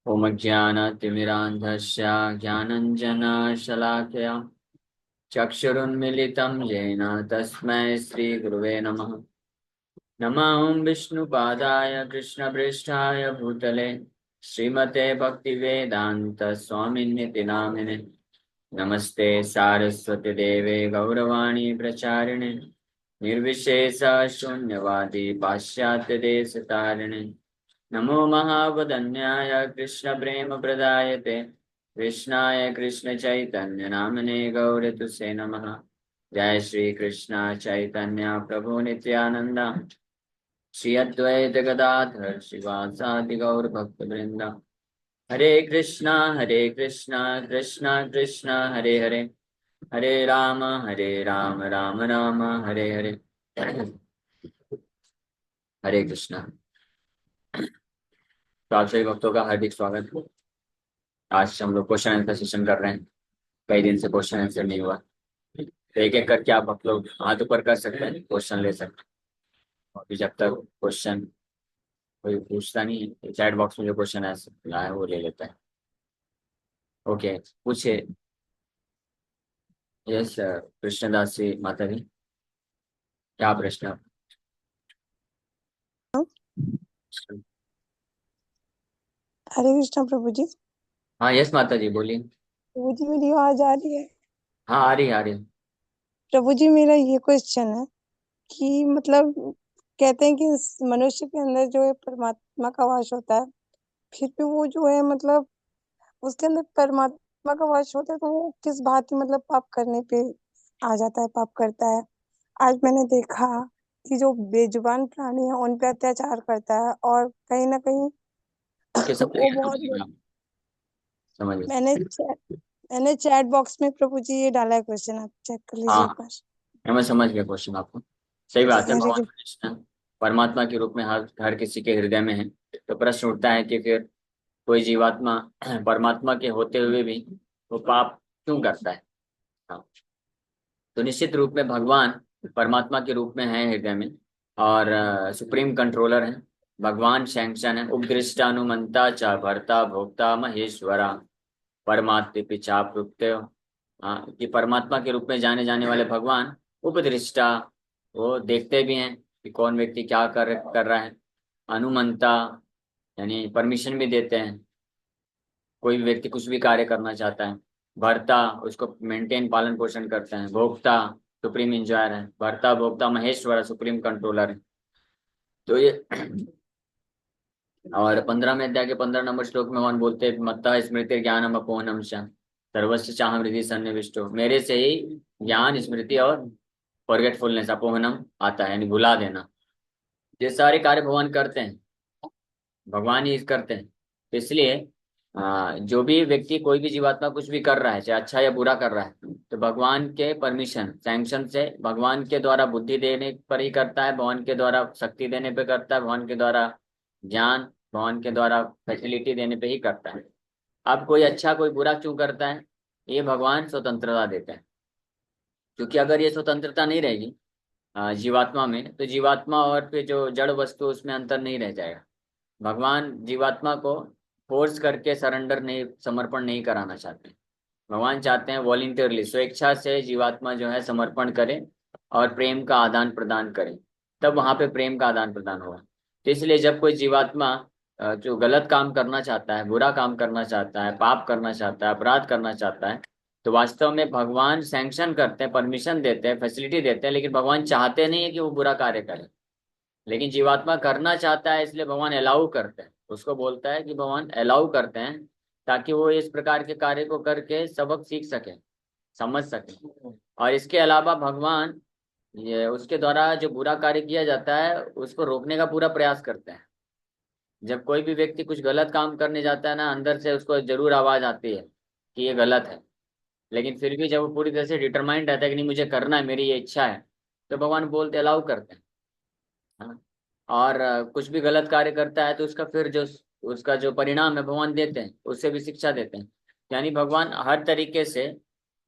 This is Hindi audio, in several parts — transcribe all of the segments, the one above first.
ओम ज्ञानतिमिरान्धस्य ज्ञानञ्जनशलाकया चक्षुरुन्मिलितं येन तस्मै श्रीगुरुवे नमः। नमः विष्णुपादाय कृष्णपृष्ठाय भूतले श्रीमते भक्तिवेदान्त स्वामिन्निति नामिने। नमस्ते सारस्वती देवे गौरवाणी प्रचारिणे निर्विशेष शून्यवादी पाश्चात्य देश तारिणे। नमो महावदन्याय कृष्ण प्रेम प्रदायते कृष्णाय कृष्ण चैतन्य नामने गौरतुसे नमः। जय श्री कृष्ण चैतन्य प्रभु नित्यानंद श्री अद्वैत गदाधर शिवासादि गौर भक्त वृंद। हरे कृष्णा कृष्णा कृष्णा हरे हरे, हरे राम राम राम हरे हरे। हरे कृष्णा। तो आप सभी भक्तों का हार्दिक स्वागत है। आज हम लोग क्वेश्चन आंसर सेशन कर रहे हैं। कई दिन से क्वेश्चन आंसर नहीं हुआ, तो एक एक करके आप लोग हाथ ऊपर कर सकते हैं, क्वेश्चन ले सकते हैं। अभी जब तक क्वेश्चन कोई पूछता नहीं है, चैट बॉक्स में जो क्वेश्चन है वो ले लेता है। ओके, पूछिए। यस, कृष्णदास जी माता जी, क्या प्रश्न? हरे कृष्णा प्रभु जी। हाँ यस माता जी, बोलिए। प्रभु जी मेरी आवाज आ रही है? हाँ आ रही है, आ रही है। प्रभु जी मेरा ये क्वेश्चन है कि मतलब कहते हैं कि मनुष्य के अंदर जो है परमात्मा का वास होता है, फिर भी वो जो है मतलब उसके अंदर परमात्मा का वास होता है तो वो किस भांति मतलब पाप करने पे आ जाता है, पाप करता है। आज मैंने देखा कि जो बेजुबान प्राणी है उन पे अत्याचार करता है और कहीं ना कहीं ओके, समझ वो गया समझ बहुत गया समझ गया। मैंने मैंने चैट बॉक्स में प्रभु जी ये डाला है क्वेश्चन, आप चेक कर लीजिए एक हाँ, बार। मैं समझ गया क्वेश्चन आपको। सही बात है, हरे भगवान कृष्ण परमात्मा के रूप में हर हर किसी के हृदय में है। तो प्रश्न उठता है कि फिर कोई जीवात्मा परमात्मा के होते हुए भी वो पाप क्यों करता है? हाँ, तो निश्चित रूप में भगवान परमात्मा के रूप में है हृदय में, और सुप्रीम कंट्रोलर है। भगवान सैंक्शन है, उपदृष्टानुमंता च भर्ता भोक्ता महेश्वरा परमात्म पिछा प्रत्यय। हाँ, कि परमात्मा के रूप में जाने जाने वाले भगवान उपदृष्टा, वो देखते भी हैं कि कौन व्यक्ति क्या कर रहा है। अनुमंता, यानी परमिशन भी देते हैं, कोई भी व्यक्ति कुछ भी कार्य करना चाहता है। भर्ता, उसको मेंटेन पालन पोषण करते हैं। भोक्ता, सुप्रीम इंजॉयर है। भर्ता भोक्ता महेश्वर, सुप्रीम कंट्रोलर है। तो ये और 15वें अध्याय के 15 नंबर श्लोक में भगवान बोलते हैं, मत्तः स्मृति ज्ञानम अपोहनम च सर्वस्व चाहम हृदय सन्निविष्टो। मेरे से ही ज्ञान, स्मृति और फॉरगेटफुलनेस, अपोहनम आता है, यानी भुला देना। ये सारे कार्य भगवान करते हैं, भगवान ही करते हैं। तो इसलिए जो भी व्यक्ति, कोई भी जीवात्मा कुछ भी कर रहा है, चाहे अच्छा या बुरा कर रहा है, तो भगवान के परमिशन सैंक्शन से, भगवान के द्वारा बुद्धि देने पर ही करता है, भगवान के द्वारा शक्ति देने पे करता है, भगवान के द्वारा ज्ञान, भगवान के द्वारा फैसिलिटी देने पे ही करता है। अब कोई अच्छा कोई बुरा क्यों करता है? ये भगवान स्वतंत्रता देते हैं। क्योंकि अगर ये स्वतंत्रता नहीं रहेगी जीवात्मा में, तो जीवात्मा और फिर जो जड़ वस्तु, उसमें अंतर नहीं रह जाएगा। भगवान जीवात्मा को फोर्स करके सरेंडर नहीं, समर्पण नहीं कराना चाहते। भगवान चाहते हैं वॉलिंटियरली, स्वेच्छा से जीवात्मा जो है समर्पण करे और प्रेम का आदान प्रदान करे, तब वहां पे प्रेम का आदान प्रदान होगा। तो इसलिए जब कोई जीवात्मा जो गलत काम करना चाहता है, बुरा काम करना चाहता है, पाप करना चाहता है, अपराध करना चाहता है, तो वास्तव में भगवान सैंक्शन करते हैं, परमिशन देते हैं, फैसिलिटी देते हैं, लेकिन भगवान चाहते नहीं है कि वो बुरा कार्य करे। लेकिन जीवात्मा करना चाहता है, इसलिए भगवान अलाउ करते हैं। उसको बोलता है कि भगवान अलाउ करते हैं, ताकि वो इस प्रकार के कार्य को करके सबक सीख सके, समझ सके। और इसके अलावा भगवान ये उसके द्वारा जो बुरा कार्य किया जाता है उसको रोकने का पूरा प्रयास करते हैं। जब कोई भी व्यक्ति कुछ गलत काम करने जाता है ना, अंदर से उसको जरूर आवाज आती है कि ये गलत है, लेकिन फिर भी जब वो पूरी तरह से डिटरमाइंड रहता है कि नहीं मुझे करना है, मेरी ये इच्छा है, तो भगवान बोलते अलाउ करते हैं। हाँ। और कुछ भी गलत कार्य करता है तो उसका फिर जो उसका जो परिणाम है भगवान देते हैं, उससे भी शिक्षा देते हैं। यानी भगवान हर तरीके से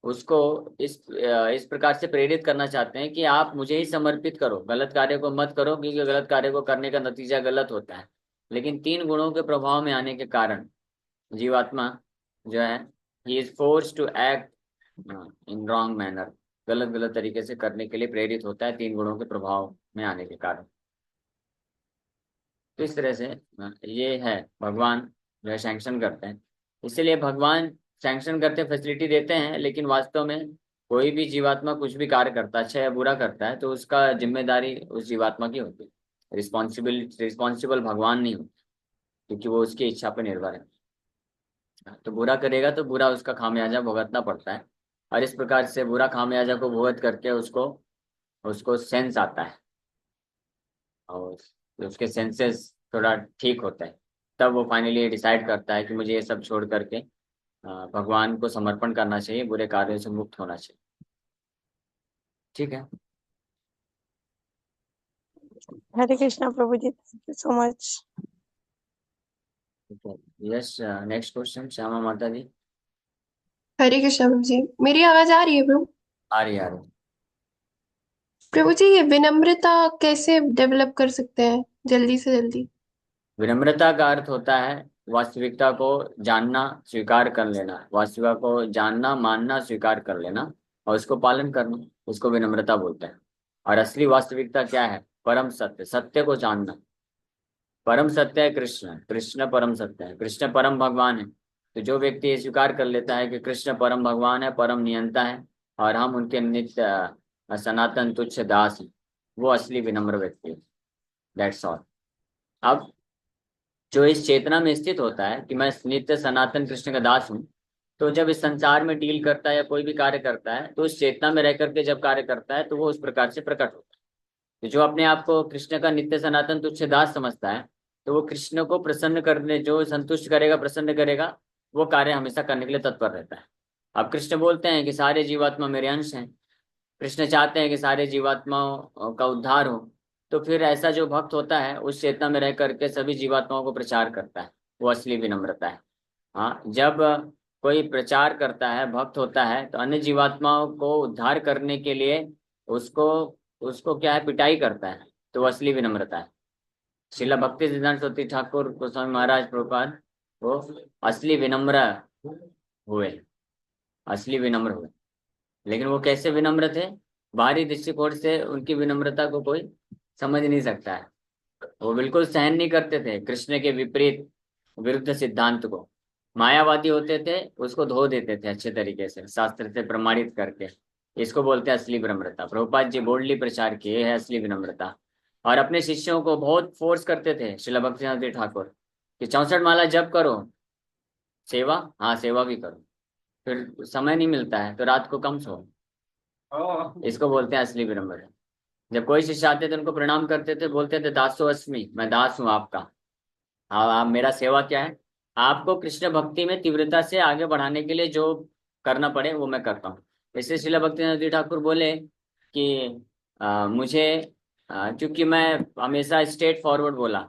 उसको इस प्रकार से प्रेरित करना चाहते हैं कि आप मुझे ही समर्पित करो, गलत कार्य को मत करो, क्योंकि गलत कार्य को करने का नतीजा गलत होता है। लेकिन 3 गुणों के प्रभाव में आने के कारण जीवात्मा जो है ही is force to act in wrong manner, गलत गलत तरीके से करने के लिए प्रेरित होता है 3 गुणों के प्रभाव में आने के कारण। तो इस तरह से ये है भगवान जो है सैंक्शन करते हैं। इसीलिए भगवान सैंक्शन करते फैसिलिटी देते हैं, लेकिन वास्तव में कोई भी जीवात्मा कुछ भी कार्य करता है, अच्छा या बुरा करता है, तो उसका जिम्मेदारी उस जीवात्मा की होती है। रिस्पॉन्सिबल भगवान नहीं होती, क्योंकि वो उसकी इच्छा पर निर्भर है। तो बुरा करेगा तो बुरा उसका खामियाजा भुगतना पड़ता है, और इस प्रकार से बुरा खामियाजा को भुगत करके उसको उसको सेंस आता है, और उसके सेंसेस थोड़ा ठीक होता है। तब वो फाइनली डिसाइड करता है कि मुझे ये सब छोड़ करके भगवान को समर्पण करना चाहिए, बुरे कार्यों से मुक्त होना चाहिए। ठीक है। Hare Krishna Prabhu ji, thank you so much. Yes, next question Shyama Mata ji. हरे कृष्णा प्रभु जी, मेरी आवाज आ रही है प्रभु? आ रही आ रही। प्रभु जी, ये विनम्रता कैसे डेवलप कर सकते हैं जल्दी से जल्दी? विनम्रता का अर्थ होता है वास्तविकता को जानना, स्वीकार कर लेना, वास्तविकता को जानना, मानना, स्वीकार कर लेना और उसको पालन करना, उसको विनम्रता बोलते हैं। और असली वास्तविकता क्या है? परम सत्य, सत्य को जानना। परम सत्य है कृष्ण, कृष्ण परम सत्य है, कृष्ण परम भगवान है। तो जो व्यक्ति ये स्वीकार कर लेता है कि कृष्ण परम भगवान है, परम नियंता है, और हम उनके नित्य सनातन तुच्छ दास हैं, वो असली विनम्र व्यक्ति है। That's all. अब जो इस चेतना में स्थित होता है कि मैं नित्य सनातन कृष्ण का दास हूँ, तो जब इस संसार में डील करता है या कोई भी कार्य करता है, तो उस चेतना में रह करके जब कार्य करता है तो वो उस प्रकार से प्रकट होता है। तो जो अपने आप को कृष्ण का नित्य सनातन तुच्छ दास समझता है, तो वो कृष्ण को प्रसन्न करने, जो संतुष्ट करेगा, प्रसन्न करेगा, वो कार्य हमेशा करने के लिए तत्पर रहता है। अब कृष्ण बोलते हैं कि सारे जीवात्मा मेरे अंश हैं, कृष्ण चाहते हैं कि सारे जीवात्माओं का उद्धार हो। तो फिर ऐसा जो भक्त होता है उस चेतना में रह करके सभी जीवात्माओं को प्रचार करता है, वो असली विनम्रता है। हाँ, जब कोई प्रचार करता है, भक्त होता है, तो अन्य जीवात्माओं को उद्धार करने के लिए उसको उसको क्या है, पिटाई करता है, तो वो असली विनम्रता है। श्रीला भक्ति सिद्धांत सरस्वती ठाकुर गोस्वामी महाराज प्रभुपाद वो असली विनम्र हुए, असली विनम्र हुए। लेकिन वो कैसे विनम्र थे? बाहरी दृष्टिकोण से उनकी विनम्रता को कोई समझ नहीं सकता है। वो बिल्कुल सहन नहीं करते थे कृष्ण के विपरीत, विरुद्ध सिद्धांत को। मायावादी होते थे, उसको धो देते थे अच्छे तरीके से, शास्त्र से प्रमाणित करके। इसको बोलते हैं असली विनम्रता। प्रभुपाद जी बोल्डली प्रचार किए है असली विनम्रता। और अपने शिष्यों को बहुत फोर्स करते थे श्रीला भक्तिनाथ जी ठाकुर कि 64 माला जप करो, सेवा, हाँ सेवा भी करो। फिर समय नहीं मिलता है तो रात को कम सो। इसको बोलते हैं असली विनम्रता। जब कोई शिष्य आते थे उनको प्रणाम करते थे, बोलते थे दासो अस्मि, मैं दास हूँ आपका। हाँ, आप मेरा सेवा क्या है? आपको कृष्ण भक्ति में तीव्रता से आगे बढ़ाने के लिए जो करना पड़े वो मैं करता हूँ। इसलिए श्रीला भक्तिनाथ जी ठाकुर बोले कि मुझे क्योंकि मैं हमेशा स्ट्रेट फॉरवर्ड बोला,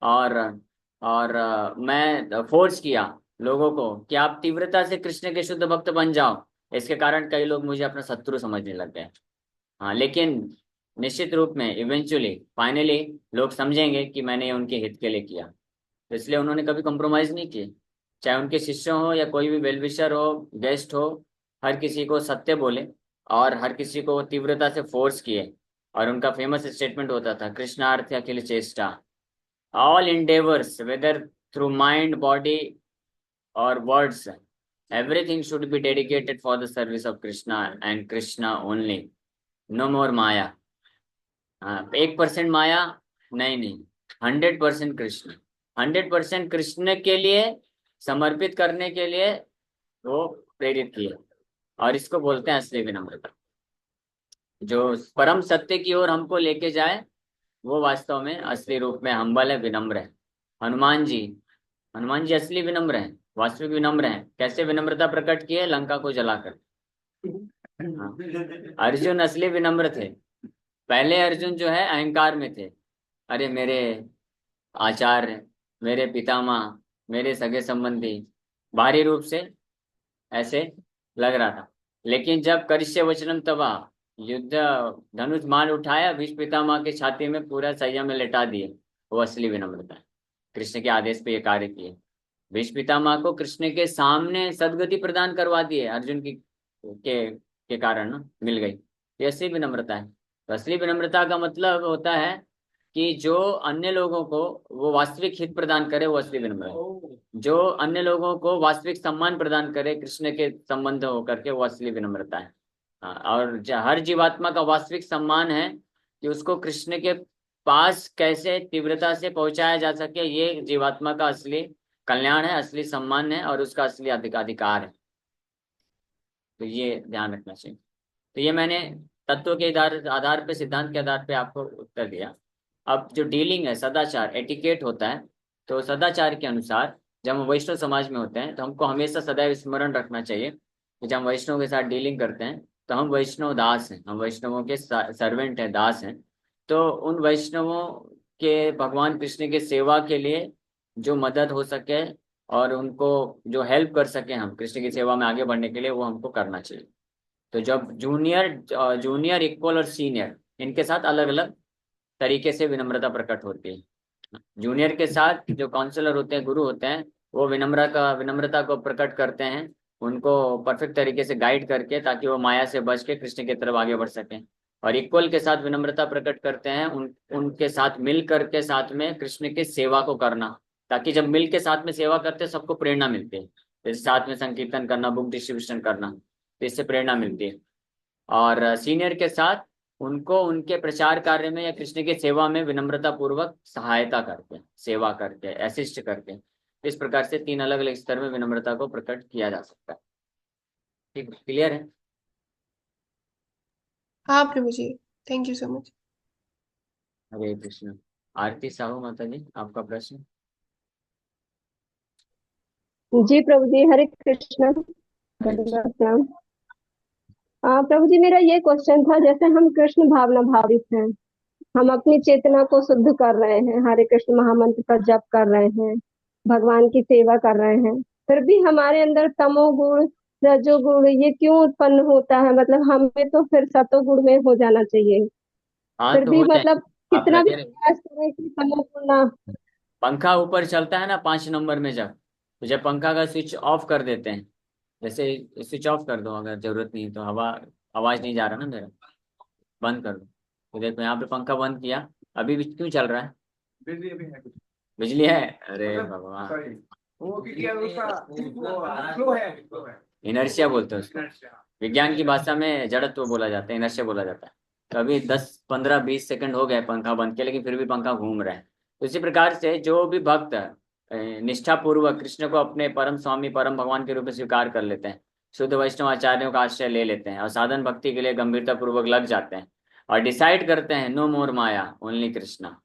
और मैं फोर्स किया लोगों को कि आप तीव्रता से कृष्ण के शुद्ध भक्त बन जाओ। इसके कारण कई लोग मुझे अपना शत्रु समझने लग गए। हाँ, लेकिन निश्चित रूप में इवेंचुअली फाइनली लोग समझेंगे कि मैंने ये उनके हित के लिए किया। तो इसलिए उन्होंने कभी कॉम्प्रोमाइज नहीं किए, चाहे उनके शिष्य हो या कोई भी वेलविशर हो, गेस्ट हो, हर किसी को सत्य बोले और हर किसी को तीव्रता से फोर्स किए। और उनका फेमस स्टेटमेंट होता था, कृष्णार्थ अखिल चेष्टा, all endeavors whether through mind, body और words, everything should be dedicated for the service of Krishna and Krishna only. No more माया। हाँ, 1% माया नहीं, नहीं, 100% कृष्ण, 100% कृष्ण के लिए समर्पित करने के लिए वो प्रेरित किए। और इसको बोलते हैं असली विनम्रता। जो परम सत्य की ओर हमको लेके जाए वो वास्तव में असली रूप में हम्बल है, विनम्र है। हनुमान जी, हनुमान जी असली विनम्र हैं, वास्तविक विनम्र हैं। कैसे विनम्रता प्रकट की है? लंका को जलाकर। हाँ। अर्जुन असली विनम्र थे। पहले अर्जुन जो है अहंकार में थे, अरे मेरे आचार्य, मेरे पितामह, मेरे सगे संबंधी, बाहरी रूप से ऐसे लग रहा था। लेकिन जब करिष्य वचनम तवा, युद्ध धनुष मार उठाया, भीष्म पितामह के छाती में पूरा सैया में लेटा दिए, वो असली विनम्रता है। कृष्ण के आदेश पे ये कार्य किए। भीष्म पितामह को कृष्ण के सामने सदगति प्रदान करवा दी है, अर्जुन की के कारण ना मिल गई। ये असली विनम्रता है। तो असली विनम्रता का मतलब होता है कि जो अन्य लोगों को वो वास्तविक हित प्रदान करे, वो असली विनम्र है। जो अन्य लोगों को वास्तविक सम्मान प्रदान करे कृष्ण के संबंध होकर के, वो असली विनम्रता है। हाँ, और हर जीवात्मा का वास्तविक सम्मान है कि उसको कृष्ण के पास कैसे तीव्रता से पहुंचाया जा सके, ये जीवात्मा का असली कल्याण है, असली सम्मान है, और उसका असली अधिकार है। तो ये ध्यान रखना चाहिए। तो ये मैंने तत्व के आधार पे, सिद्धांत के आधार पे आपको उत्तर दिया। अब जो डीलिंग है, सदाचार, एटिकेट होता है, तो सदाचार के अनुसार जब हम वैष्णव समाज में होते हैं तो हमको हमेशा सदैव स्मरण रखना चाहिए कि जब हम वैष्णव के साथ डीलिंग करते हैं तो हम वैष्णव दास हैं, हम वैष्णवों के सर्वेंट हैं, दास हैं। तो उन वैष्णवों के भगवान कृष्ण के सेवा के लिए जो मदद हो सके और उनको जो हेल्प कर सके हम कृष्ण की सेवा में आगे बढ़ने के लिए, वो हमको करना चाहिए। तो जब जूनियर इक्वल और सीनियर, इनके साथ अलग अलग तरीके से विनम्रता प्रकट होती है। जूनियर के साथ जो काउंसलर होते हैं, गुरु होते हैं, वो विनम्रता को प्रकट करते हैं, उनको परफेक्ट तरीके से गाइड करके, ताकि वो माया से बच के कृष्ण की तरफ आगे बढ़ सकें। और इक्वल के साथ विनम्रता प्रकट करते हैं उनके साथ मिल करके, साथ में कृष्ण की सेवा को करना, ताकि जब मिल के साथ में सेवा करते हैं सबको प्रेरणा मिलती है। जैसे साथ में संकीर्तन करना, बुक डिस्ट्रीब्यूशन करना, तो इससे प्रेरणा मिलती है। और सीनियर के साथ उनको उनके प्रचार कार्य में या कृष्ण की सेवा में विनम्रता पूर्वक सहायता करके, सेवा करके, असिस्ट करके, इस प्रकार से 3 अलग अलग स्तर में विनम्रता को प्रकट किया जा सकता है। ठीक, क्लियर है? हाँ प्रभु ji, thank you so much. हरे कृष्ण। आरती साहू माता जी, आपका प्रश्न। जी प्रभु जी, हरे कृष्ण। हरे कृष्ण। दंडवत प्रणाम। प्रभु जी, मेरा ये क्वेश्चन था, जैसे हम कृष्ण भावना भावित हैं, हम अपनी चेतना को शुद्ध कर रहे हैं, हरे कृष्ण महामंत्र का जप कर रहे हैं, भगवान की सेवा कर रहे हैं, फिर भी हमारे अंदर तमोगुण, रजोगुण ये क्यों उत्पन्न होता है? मतलब हमें तो फिर सतोगुण में हो जाना चाहिए। हाँ, फिर तो भी हो मतलब जाएंगे, आप कितना भी लगे रहे। प्रयास करें कि तमोगुण ना। पंखा ऊपर चलता है ना 5 नंबर में, जब तो जब पंखा का स्विच ऑफ कर देते हैं, जैसे स्विच ऑफ कर दो, अगर जरूरत नहीं है तो, हवा आवाज नहीं जा रहा ना मेरा, बंद कर दो। तो देखो यहाँ पे पंखा बंद किया, अभी भी क्यों चल रहा है? बिजली अभी है, कुछ बिजली है। अरे भगवान, वो फ्लो है, इनर्शिया बोलते हैं उसको। विज्ञान की भाषा में जड़त्व बोला जाता है, इनर्शिया बोला जाता है। तो अभी 10 15 20 सेकंड हो गए पंखा बंद किया, लेकिन फिर भी पंखा घूम रहा है। तो इसी प्रकार से जो भी भक्त निष्ठा पूर्वक कृष्ण को अपने परम स्वामी, परम भगवान के रूप में स्वीकार कर लेते हैं, शुद्ध वैष्णव आचार्यों का आश्रय ले लेते हैं और साधन भक्ति के लिए गंभीरता पूर्वक लग जाते हैं और डिसाइड करते हैं नो मोर माया, ओनली कृष्णा,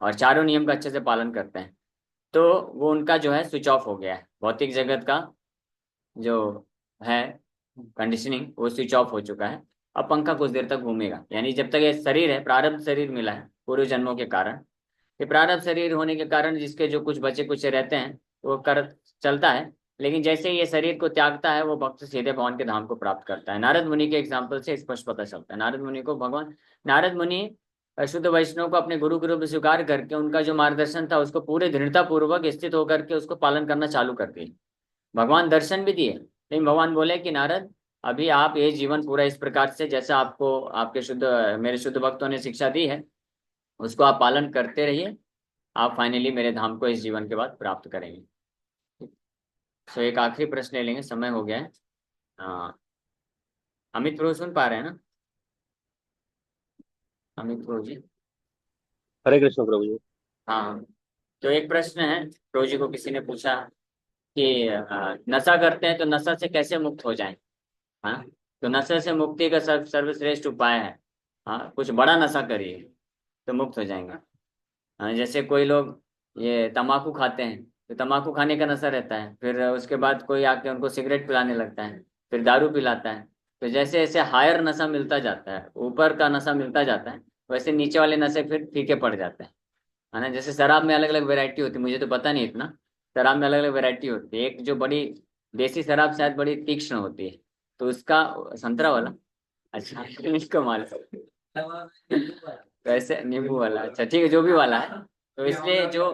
और चारों नियम का अच्छे से पालन करते हैं, तो वो उनका जो है स्विच ऑफ हो गया है, भौतिक जगत का जो है कंडीशनिंग, वो स्विच ऑफ हो चुका है। अब पंखा कुछ देर तक घूमेगा, यानी जब तक ये शरीर है, प्रारब्ध शरीर मिला है पूर्व जन्मों के कारण, ये प्रारब्ध शरीर होने के कारण जिसके जो कुछ बचे कुछ रहते हैं वो कर चलता है। लेकिन जैसे ही ये शरीर को त्यागता है, वो भक्त सीधे भगवान के धाम को प्राप्त करता है। नारद मुनि के एग्जाम्पल से स्पष्ट पता चलता है। नारद मुनि को भगवान, नारद मुनि शुद्ध वैष्णव को अपने गुरु के रूप में स्वीकार करके उनका जो मार्गदर्शन था उसको पूरे दृढ़ता पूर्वक स्थित होकर के उसको पालन करना चालू कर दिए। भगवान दर्शन भी दिए, लेकिन भगवान बोले कि नारद, अभी आप ये जीवन पूरा इस प्रकार से जैसा आपको आपके शुद्ध मेरे शुद्ध भक्तों ने शिक्षा दी है उसको आप पालन करते रहिए, आप फाइनली मेरे धाम को इस जीवन के बाद प्राप्त करेंगे। सो एक आखिरी प्रश्न ले लेंगे, समय हो गया है। हाँ, अमित प्रभु सुन पा रहे हैं ना? अमित प्रभु जी। हरे कृष्ण प्रभु जी। हाँ, तो एक प्रश्न है, प्रभु जी को किसी ने पूछा कि नशा करते हैं तो नशा से कैसे मुक्त हो जाएं? हाँ, तो नशे से मुक्ति का सर्वश्रेष्ठ उपाय है, हाँ, कुछ बड़ा नशा करिए तो मुक्त हो जाएंगे। हाँ, जैसे कोई लोग ये तम्बाकू खाते हैं, तो तम्बाकू खाने का नशा रहता है, फिर उसके बाद कोई आके उनको सिगरेट पिलाने लगता है, फिर दारू पिलाता है। तो जैसे जैसे हायर नशा मिलता जाता है, ऊपर का नशा मिलता जाता है, वैसे नीचे वाले नशे फिर फीके पड़ जाते हैं, है ना। जैसे शराब में अलग अलग वैरायटी होती है, मुझे तो पता नहीं इतना, शराब में अलग अलग वैरायटी होती है। एक जो बड़ी देसी शराब शायद बड़ी तीक्ष्ण होती है, तो उसका संतरा वाला, अच्छा इसको मालूम, वैसे नींबू वाला, अच्छा ठीक है, जो भी वाला है। तो इसलिए जो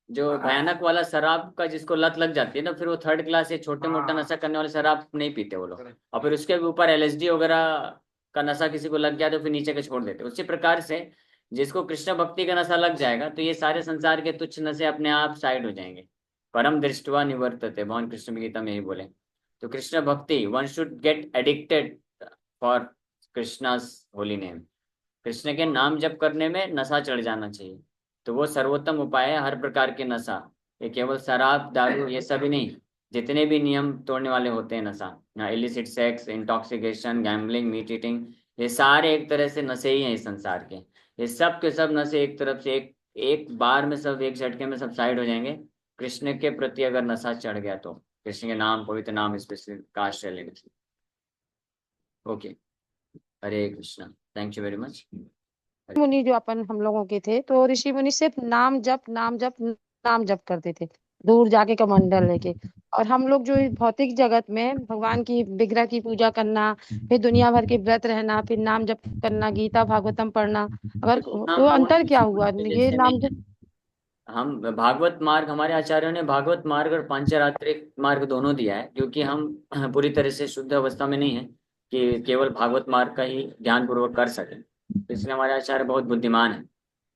जो भयानक वाला शराब का जिसको लत लग जाती है ना, फिर वो थर्ड क्लास से छोटे मोटा नशा करने वाले शराब नहीं पीते वो लोग, और फिर उसके भी ऊपर एलएसडी वगैरह का नशा किसी को लग गया तो फिर नीचे के छोड़ देते। उसी प्रकार से जिसको कृष्ण भक्ति का नशा लग जाएगा तो ये सारे संसार के तुच्छ नशे अपने आप साइड हो जाएंगे। परम दृष्टवा निवर्तते, भगवान कृष्ण गीता में यही बोले। तो कृष्ण भक्ति, one should get addicted for Krishna's holy name. Krishna के नाम जप करने में नशा चढ़ जाना चाहिए। तो वो सर्वोत्तम उपाय है हर प्रकार के नशा। ये केवल शराब दारू ये सभी नहीं, जितने भी नियम तोड़ने वाले होते हैं नशा, illicit sex, intoxication, gambling, meat eating, ये सारे एक तरह से नशे ही हैं इस संसार के। ये सब के सब नशे एक तरफ से एक एक बार में सब एक झटके में सब साइड हो जाएंगे कृष्ण के प्रति अगर नशा चढ़ गया तो। कृष्ण के नाम, पवित्र नाम, स्पेशली का आश्रय लेने से। Okay, Hare Krishna, thank you very much. मुनि जो अपन हम लोगों के थे, तो ऋषि मुनि सिर्फ नाम जप नाम जप नाम जप करते थे, दूर जाके कमंडल लेके। और हम लोग जो इस भौतिक जगत में भगवान की विग्रह की पूजा करना, फिर दुनिया भर के व्रत रहना, फिर नाम जप करना, गीता भागवतम पढ़ना, अगर तो हम अंतर क्या ऋषि हुआ मुनि के ये जैसे नाम नहीं है। जप? हम भागवत मार्ग, हमारे आचार्यों ने भागवत मार्ग और पांचरात्रिक मार्ग दोनों दिया है, क्योंकि हम पूरी तरह से शुद्ध अवस्था में नहीं है कि केवल भागवत मार्ग का ही ध्यान पूर्वक कर सकें। तो इसलिए हमारे आचार्य बहुत बुद्धिमान है।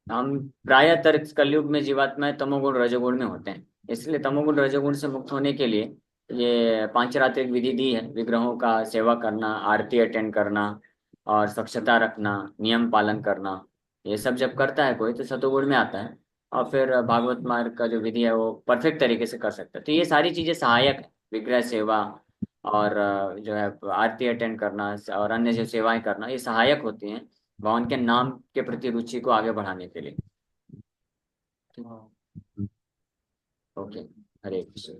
हम प्रायः कलयुग में जीवात्माएं तमोगुण रजोगुण में होते हैं, इसलिए तमोगुण रजोगुण से मुक्त होने के लिए ये पांचरात्रिक विधि दी है। विग्रहों का सेवा करना, आरती अटेंड करना और स्वच्छता रखना, नियम पालन करना, ये सब जब करता है कोई तो सतोगुण में आता है, और फिर भागवत मार्ग का जो विधि है वो परफेक्ट तरीके से कर सकता है। तो ये सारी चीजें सहायक है, विग्रह सेवा और जो है आरती अटेंड करना और अन्य जो सेवाएं करना, ये सहायक होती हैं भगवान के नाम के प्रति रुचि को आगे बढ़ाने के लिए। ओके, हरे कृष्ण।